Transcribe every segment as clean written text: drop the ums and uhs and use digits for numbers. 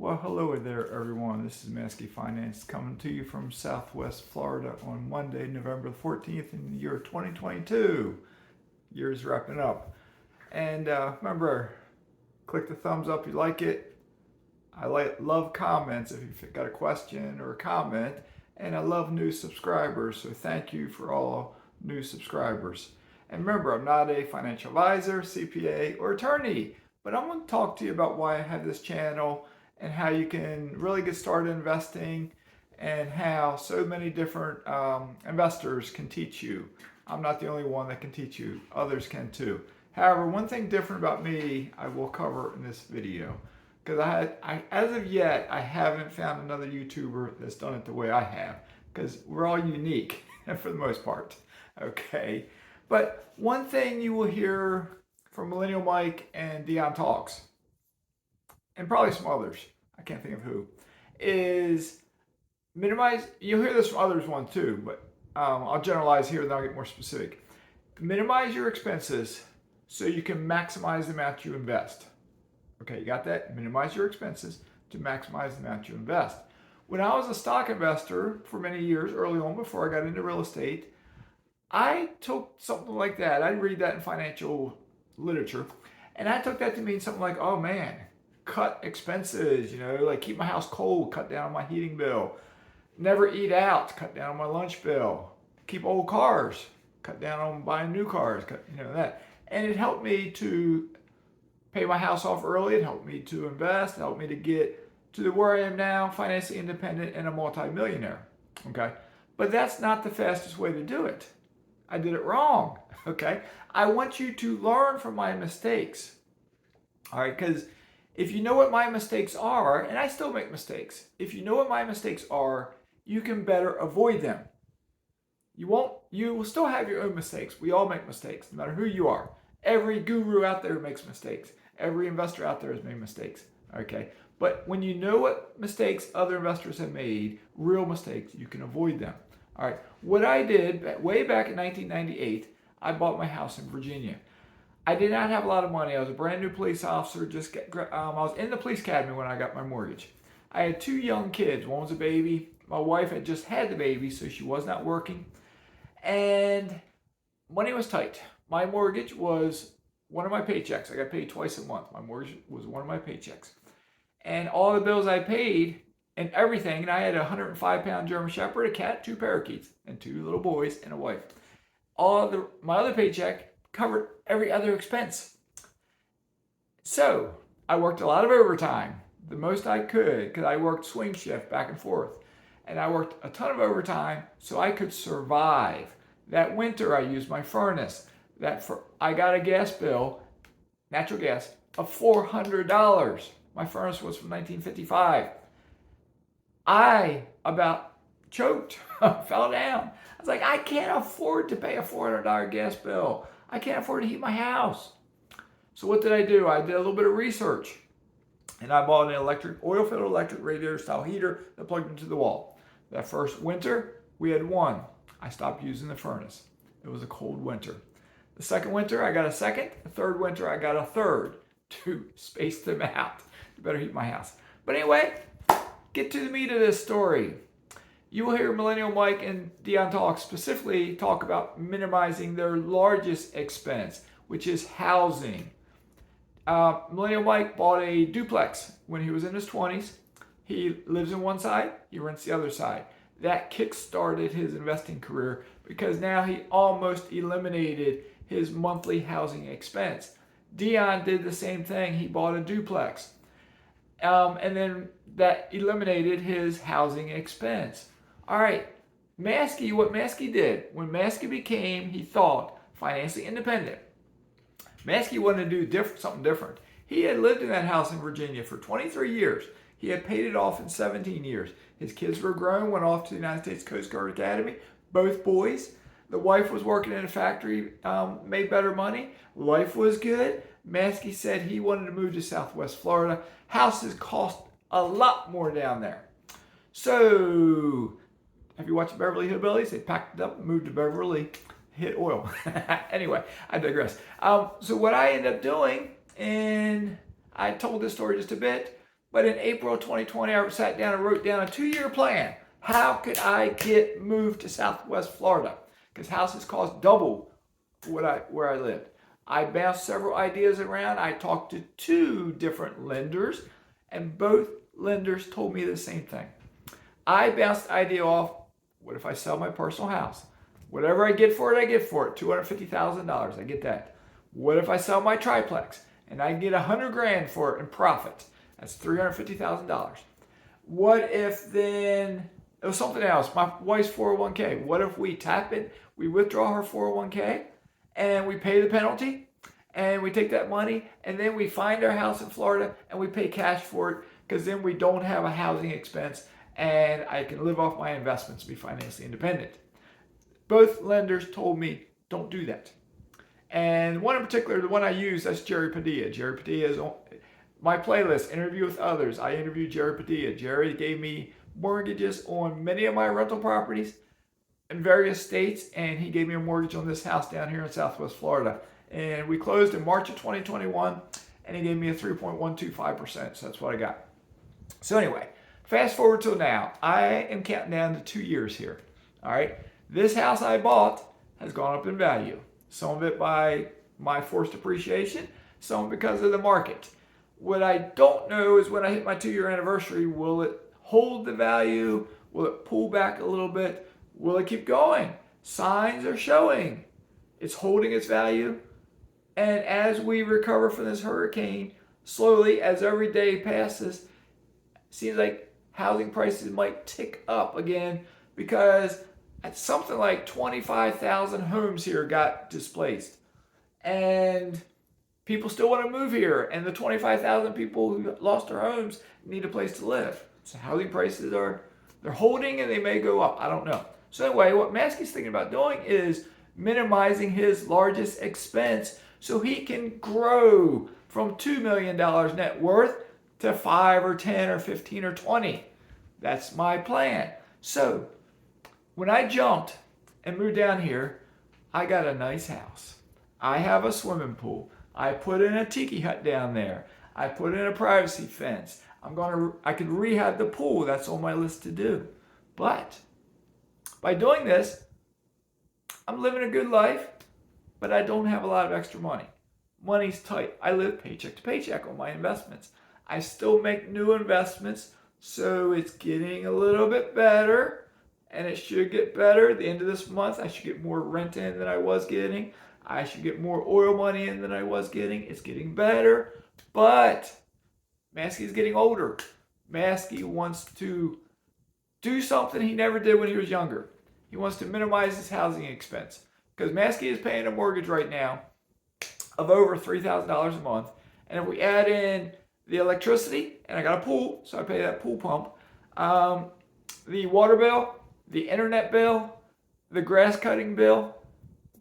Well, hello there, everyone. This is Mazske Finance coming to you from Southwest Florida on Monday, November the 14th in the year 2022. Year's wrapping up. And remember, click the thumbs up if you like it. I love comments if you've got a question or a comment. And I love new subscribers, so thank you for all new subscribers. And remember, I'm not a financial advisor, CPA, or attorney, but I'm going to talk to you about why I have this channel and how you can really get started investing and how so many different investors can teach you. I'm not the only one that can teach you, others can too. However, one thing different about me I will cover in this video, because as of yet, I haven't found another YouTuber that's done it the way I have, because we're all unique for the most part, okay? But one thing you will hear from Millennial Mike and Dion Talks, and probably some others, I can't think of who, is minimize, you'll hear this from others one too, but I'll generalize here and then I'll get more specific. Minimize your expenses so you can maximize the amount you invest. Okay, you got that? Minimize your expenses to maximize the amount you invest. When I was a stock investor for many years early on before I got into real estate, I took something like that. I'd read that in financial literature, and I took that to mean something like, oh man, cut expenses, like keep my house cold, cut down on my heating bill, never eat out, cut down on my lunch bill, keep old cars, cut down on buying new cars, that. And it helped me to pay my house off early, it helped me to invest, it helped me to get to where I am now, financially independent and a multimillionaire, okay? But that's not the fastest way to do it. I did it wrong, okay? I want you to learn from my mistakes, all right? Because if you know what my mistakes are, and I still make mistakes, if you know what my mistakes are, you can better avoid them. You will still have your own mistakes. We all make mistakes, no matter who you are. Every guru out there makes mistakes. Every investor out there has made mistakes, okay? But when you know what mistakes other investors have made, real mistakes, you can avoid them. All right, what I did way back in 1998, I bought my house in Virginia. I did not have a lot of money. I was a brand new police officer. I was in the police academy when I got my mortgage. I had two young kids. One was a baby. My wife had just had the baby, so she was not working. And money was tight. My mortgage was one of my paychecks. I got paid twice a month. My mortgage was one of my paychecks. And all the bills I paid and everything, and I had a 105-pound German Shepherd, a cat, two parakeets, and two little boys and a wife. My other paycheck covered every other expense. So I worked a lot of overtime, the most I could, because I worked swing shift back and forth. And I worked a ton of overtime so I could survive. That winter I used my furnace. I got a gas bill, natural gas, of $400. My furnace was from 1955. I about choked, fell down. I was like, I can't afford to pay a $400 gas bill. I can't afford to heat my house. So what did I do? I did a little bit of research, and I bought an oil-filled electric radiator style heater that plugged into the wall. That first winter, we had one. I stopped using the furnace. It was a cold winter. The second winter, I got a second. The third winter, I got a third to space them out to better heat my house. But anyway, get to the meat of this story. You will hear Millennial Mike and Dion Talk specifically talk about minimizing their largest expense, which is housing. Millennial Mike bought a duplex when he was in his 20s. He lives in one side, he rents the other side. That kick-started his investing career because now he almost eliminated his monthly housing expense. Dion did the same thing. He bought a duplex. And then that eliminated his housing expense. All right, what Mazske did, when Mazske became, he thought, financially independent, Mazske wanted to do something different. He had lived in that house in Virginia for 23 years. He had paid it off in 17 years. His kids were grown, went off to the United States Coast Guard Academy, both boys. The wife was working in a factory, made better money. Life was good. Mazske said he wanted to move to Southwest Florida. Houses cost a lot more down there. So, have you watched Beverly Hillbillies? They packed it up and moved to Beverly, hit oil. Anyway, I digress. So what I ended up doing, and I told this story just a bit, But in April 2020, I sat down and wrote down a 2-year plan. How could I get moved to Southwest Florida? Because houses cost double where I lived. I bounced several ideas around. I talked to 2 different lenders, and both lenders told me the same thing. I bounced the idea off, what if I sell my personal house? Whatever I get for it, I get for it. $250,000, I get that. What if I sell my triplex and I get $100,000 for it in profit? That's $350,000. What if then it was something else? My wife's 401k. What if we tap it, we withdraw her 401k, and we pay the penalty, and we take that money, and then we find our house in Florida and we pay cash for it, because then we don't have a housing expense and I can live off my investments, be financially independent. Both lenders told me, don't do that. And one in particular, the one I use, that's Jerry Padilla. Jerry Padilla is on my playlist, Interview with Others. I interviewed Jerry Padilla. Jerry gave me mortgages on many of my rental properties in various states, and he gave me a mortgage on this house down here in Southwest Florida. And we closed in March of 2021, and he gave me a 3.125%, so that's what I got. So anyway, fast forward till now. I am counting down to 2 years here. All right, this house I bought has gone up in value. Some of it by my forced appreciation, some because of the market. What I don't know is when I hit my 2-year anniversary, will it hold the value? Will it pull back a little bit? Will it keep going? Signs are showing it's holding its value. And as we recover from this hurricane, slowly, as every day passes, seems like housing prices might tick up again, because at something like 25,000 homes here got displaced. And people still want to move here. And the 25,000 people who lost their homes need a place to live. So housing prices they're holding, and they may go up. I don't know. So anyway, what Maskey's thinking about doing is minimizing his largest expense so he can grow from $2 million net worth to 5 or 10 or 15 or 20. That's my plan. So when I jumped and moved down here, I got a nice house. I have a swimming pool. I put in a tiki hut down there. I put in a privacy fence. I could rehab the pool. That's on my list to do. But by doing this, I'm living a good life, but I don't have a lot of extra money. Money's tight. I live paycheck to paycheck on my investments. I still make new investments, so it's getting a little bit better, and it should get better. At the end of this month, I should get more rent in than I was getting. I should get more oil money in than I was getting. It's getting better, but Maskey's getting older. Maskey wants to do something he never did when he was younger. He wants to minimize his housing expense, because Maskey is paying a mortgage right now of over $3,000 a month. And if we add in the electricity, and I got a pool, so I pay that pool pump, the water bill, the internet bill, the grass cutting bill,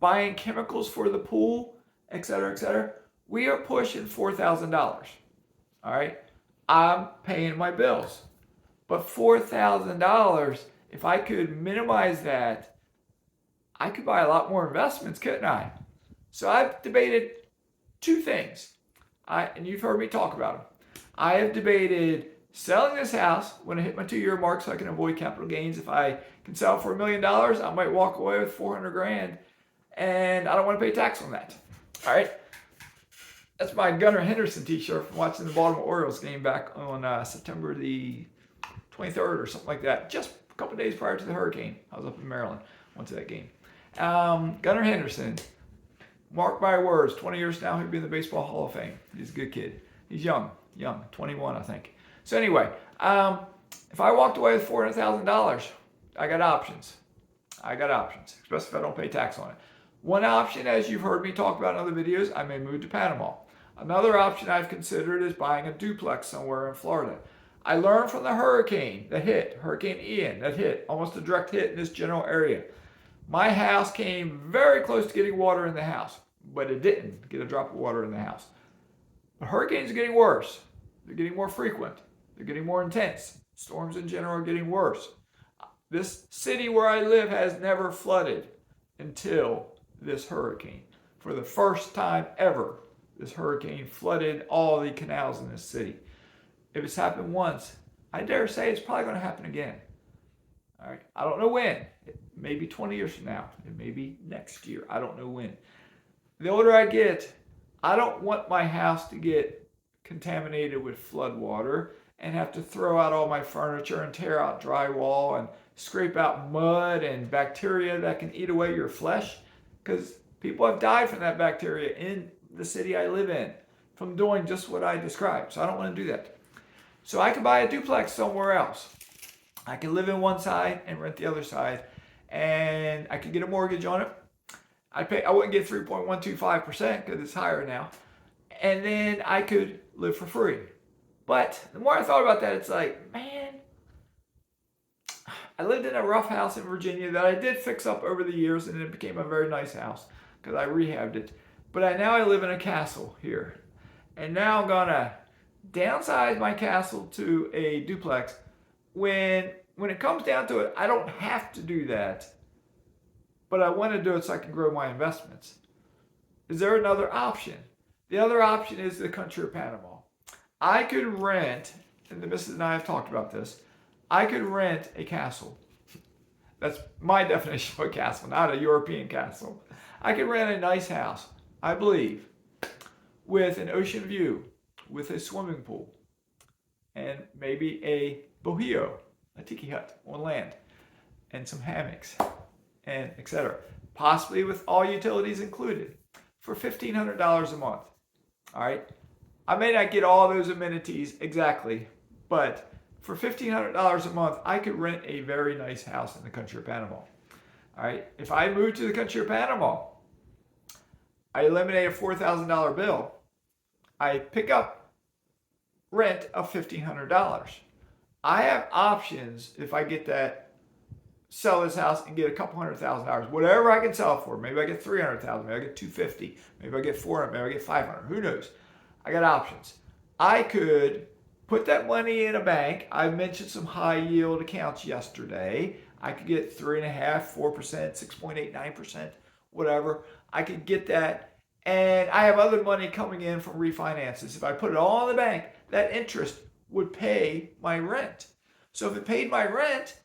buying chemicals for the pool, etc., we are pushing $4,000. All right, I'm paying my bills. But $4,000, if I could minimize that, I could buy a lot more investments, couldn't I? So I've debated 2 things, and you've heard me talk about them. I have debated selling this house when I hit my 2-year mark so I can avoid capital gains. If I can sell it for $1 million, I might walk away with $400,000, and I don't want to pay tax on that. All right. That's my Gunnar Henderson t-shirt from watching the Baltimore Orioles game back on September the 23rd or something like that. Just a couple days prior to the hurricane. I was up in Maryland. Went to that game. Gunnar Henderson, mark my words, 20 years now, he'll be in the Baseball Hall of Fame. He's a good kid. He's young, 21, I think. So anyway, if I walked away with $400,000, I got options, especially if I don't pay tax on it. One option, as you've heard me talk about in other videos, I may move to Panama. Another option I've considered is buying a duplex somewhere in Florida. I learned from the hurricane that hit, Hurricane Ian, that hit, almost a direct hit in this general area. My house came very close to getting water in the house, but it didn't get a drop of water in the house. The hurricanes are getting worse. They're getting more frequent. They're getting more intense. Storms in general are getting worse. This city where I live has never flooded until this hurricane. For the first time ever, this hurricane flooded all the canals in this city. If it's happened once, I dare say it's probably going to happen again. All right. I don't know when. It may be 20 years from now. It may be next year. I don't know when. The older I get, I don't want my house to get contaminated with flood water and have to throw out all my furniture and tear out drywall and scrape out mud and bacteria that can eat away your flesh, because people have died from that bacteria in the city I live in from doing just what I described. So I don't want to do that. So I could buy a duplex somewhere else. I could live in one side and rent the other side, and I could get a mortgage on it. I wouldn't get 3.125% because it's higher now. And then I could live for free. But the more I thought about that, it's like, man, I lived in a rough house in Virginia that I did fix up over the years, and it became a very nice house because I rehabbed it. But now I live in a castle here. And now I'm going to downsize my castle to a duplex. When it comes down to it, I don't have to do that. But I want to do it so I can grow my investments. Is there another option? The other option is the country of Panama. I could rent, and the missus and I have talked about this, I could rent a castle. That's my definition of a castle, not a European castle. I could rent a nice house, I believe, with an ocean view, with a swimming pool, and maybe a bohio, a tiki hut on land, and some hammocks, and etc. Possibly with all utilities included for $1,500 a month. All right. I may not get all those amenities exactly, but for $1,500 a month, I could rent a very nice house in the country of Panama. All right. If I move to the country of Panama, I eliminate a $4,000 bill. I pick up rent of $1,500. I have options if I get that, sell this house and get a couple $100,000, whatever I can sell it for. Maybe I get $300,000, maybe I get $250, maybe I get $400, maybe I get $500. Who knows? I got options. I could put that money in a bank. I mentioned some high yield accounts yesterday. I could get 3.5%, 4%, 6.89%, whatever. I could get that, and I have other money coming in from refinances. If I put it all in the bank, that interest would pay my rent. So if it paid my rent,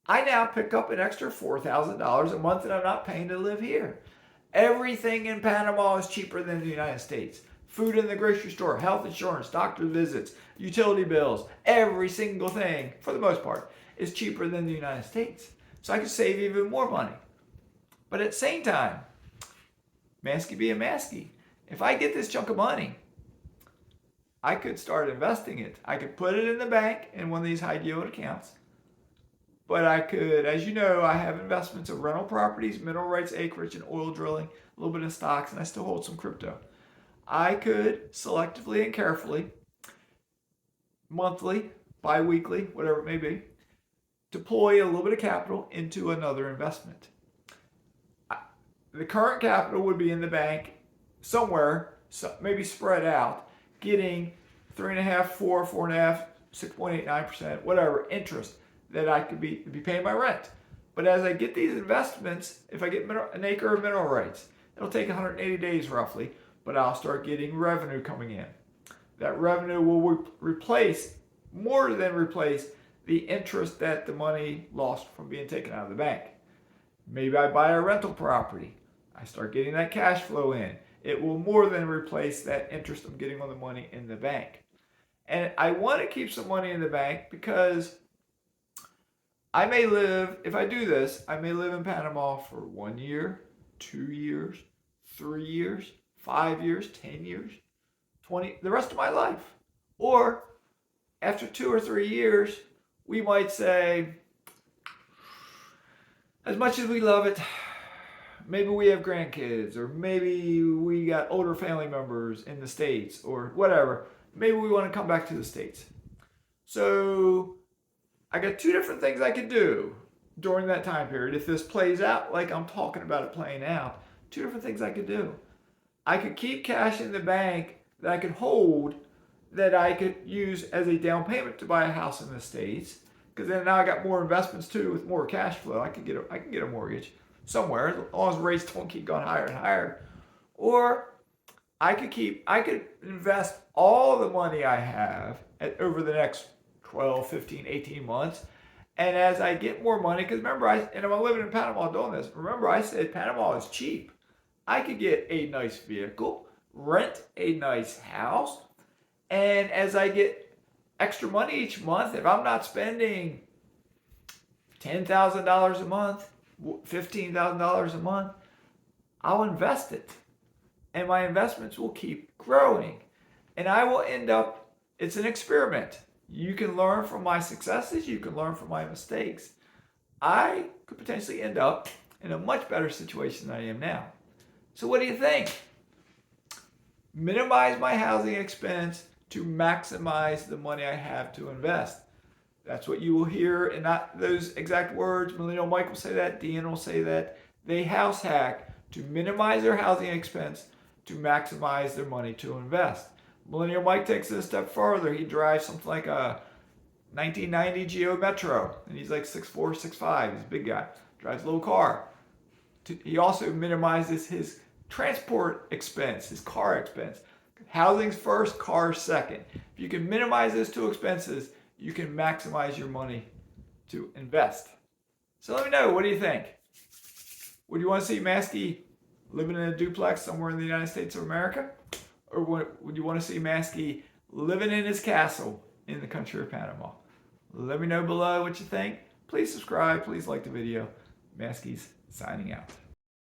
I now pick up an extra $4,000 a month that I'm not paying to live here. Everything in Panama is cheaper than the United States. Food in the grocery store, health insurance, doctor visits, utility bills, every single thing, for the most part, is cheaper than the United States. So I could save even more money. But at the same time, masky being masky, if I get this chunk of money, I could start investing it. I could put it in the bank in one of these high yield accounts. But I could, as you know, I have investments of rental properties, mineral rights, acreage, and oil drilling, a little bit of stocks, and I still hold some crypto. I could selectively and carefully, monthly, bi-weekly, whatever it may be, deploy a little bit of capital into another investment. The current capital would be in the bank somewhere, maybe spread out, getting 3.5%, 4%, 4.5%, 6.89%, whatever, interest that I could be paying my rent. But as I get these investments, if I get an acre of mineral rights, it'll take 180 days roughly, but I'll start getting revenue coming in. That revenue will more than replace the interest that the money lost from being taken out of the bank. Maybe I buy a rental property. I start getting that cash flow in. It will more than replace that interest I'm getting on the money in the bank. And I want to keep some money in the bank because I may live, if I do this, I may live in Panama for 1 year, 2 years, 3 years, 5 years, 10 years, 20, the rest of my life. Or after 2 or 3 years, we might say, as much as we love it, maybe we have grandkids, or maybe we got older family members in the States, or whatever. Maybe we want to come back to the States. So I got 2 different things I could do during that time period. If this plays out like I'm talking about it playing out, 2 different things I could do. I could keep cash in the bank that I could hold, that I could use as a down payment to buy a house in the States, because then now I got more investments too with more cash flow. I can get a mortgage somewhere as long as rates don't keep going higher and higher. Or I could invest all the money I have over the next 12, 15, 18 months. And as I get more money, because remember, and I'm living in Panama doing this. Remember, I said Panama is cheap. I could get a nice vehicle, rent a nice house, and as I get extra money each month, if I'm not spending $10,000 a month, $15,000 a month, I'll invest it. And my investments will keep growing. And I will end up, it's an experiment. You can learn from my successes, you can learn from my mistakes. I could potentially end up in a much better situation than I am now. So what do you think? Minimize my housing expense to maximize the money I have to invest. That's what you will hear, and not those exact words. Millennial Mike will say that, Dean will say that. They house hack to minimize their housing expense to maximize their money to invest. Millennial Mike takes it a step further. He drives something like a 1990 Geo Metro, and he's like 6'4", 6'5". He's a big guy. Drives a little car. He also minimizes his transport expense, his car expense. Housing's first, car's second. If you can minimize those two expenses, you can maximize your money to invest. So let me know, what do you think? Would you want to see Mazske living in a duplex somewhere in the United States of America? Or would you want to see Mazske living in his castle in the country of Panama? Let me know below what you think. Please subscribe. Please like the video. Mazke's signing out.